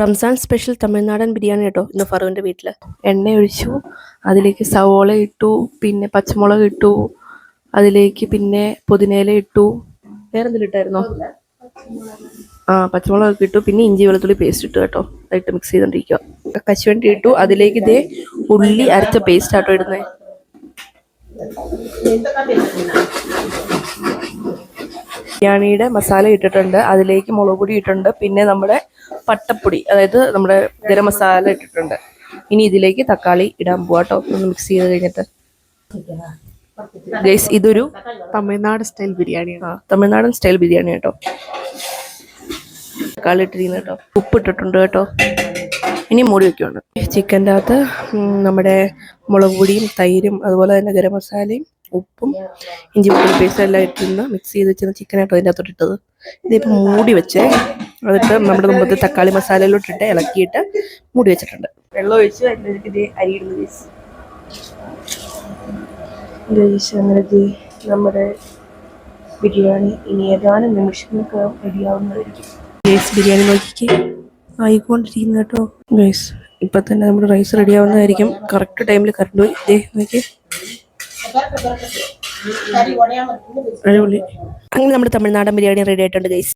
Ramzan special തമിഴ്നാടൻ biryani കേട്ടോ ഇന്ന് ഫറുവിൻ്റെ വീട്ടിൽ. എണ്ണ ഒഴിച്ചു, അതിലേക്ക് സവോള ഇട്ടു, പിന്നെ പച്ചമുളക് ഇട്ടു, അതിലേക്ക് പിന്നെ പുതിനയില ഇട്ടു, വേറെ എന്തെങ്കിലും ഇട്ടായിരുന്നോ? പച്ചമുളകൊക്കെ ഇട്ടു, പിന്നെ ഇഞ്ചി വെളുത്തുള്ളി പേസ്റ്റ് ഇട്ടു കേട്ടോ. അതായിട്ട് മിക്സ് ചെയ്തോണ്ടിരിക്കുക. കശുവണ്ടി ഇട്ടു, അതിലേക്ക് ഇതേ ഉള്ളി അരച്ച പേസ്റ്റ് ആട്ടോ ഇടുന്നത്. ബിരിയാണിയുടെ മസാല ഇട്ടിട്ടുണ്ട്, അതിലേക്ക് മുളക് പൊടി ഇട്ടിട്ടുണ്ട്, പിന്നെ നമ്മുടെ പട്ടപ്പൊടി, അതായത് നമ്മുടെ ഗരം മസാല ഇട്ടിട്ടുണ്ട്. ഇനി ഇതിലേക്ക് തക്കാളി ഇടാൻ പോവാട്ടോ, ഒന്ന് മിക്സ് ചെയ്ത് കഴിഞ്ഞിട്ട്. ഗൈസ്, ഇതൊരു തമിഴ്നാട് സ്റ്റൈൽ ബിരിയാണി. തമിഴ്നാടൻ സ്റ്റൈൽ ബിരിയാണി കേട്ടോ. തക്കാളി ഇട്ടിരിക്കുന്നു കേട്ടോ, ഉപ്പ് ഇട്ടിട്ടുണ്ട് കേട്ടോ. ഇനി മൂടി വെക്കുവാണ്. ചിക്കൻ്റെ അകത്ത് നമ്മുടെ മുളക് പൊടിയും തൈരും അതുപോലെ തന്നെ ഗരം മസാലയും ഉപ്പും ഇഞ്ചി വെളുത്തുള്ളി പേസ്റ്റ് എല്ലാം ഇട്ടിരുന്ന് മിക്സ് ചെയ്ത് വെച്ചിരുന്ന ചിക്കനായിട്ടോ അതിൻ്റെ അകത്തോട്ട് ഇട്ടത്. ഇതിപ്പോൾ മൂടി വെച്ച് അതിട്ട് നമ്മുടെ മുമ്പത്തെ തക്കാളി മസാലയിലോട്ടിട്ട് ഇളക്കിയിട്ട് മൂടി വെച്ചിട്ടുണ്ട്. വെള്ളം ഒഴിച്ച് അതിലേക്ക് ഇത് അരിയിടുന്നു അങ്ങനെ നമ്മുടെ ബിരിയാണി ഇനി ഏതാനും നിമിഷങ്ങൾക്ക് റെഡിയാവുന്നതായിരിക്കും. ബിരിയാണി നോക്കിക്ക് ആയിക്കൊണ്ടിരിക്കുന്നു കേട്ടോ. ഗൈസ്, ഇപ്പം തന്നെ നമ്മുടെ റൈസ് റെഡിയാവുന്നതായിരിക്കും. കറക്റ്റ് ടൈമിൽ കറണ്ട് പോയി നോക്കി. അടിപൊളി. അങ്ങനെ നമ്മുടെ തമിഴ്നാടൻ ബിരിയാണി റെഡി ആയിട്ടുണ്ട് ഗൈസ്.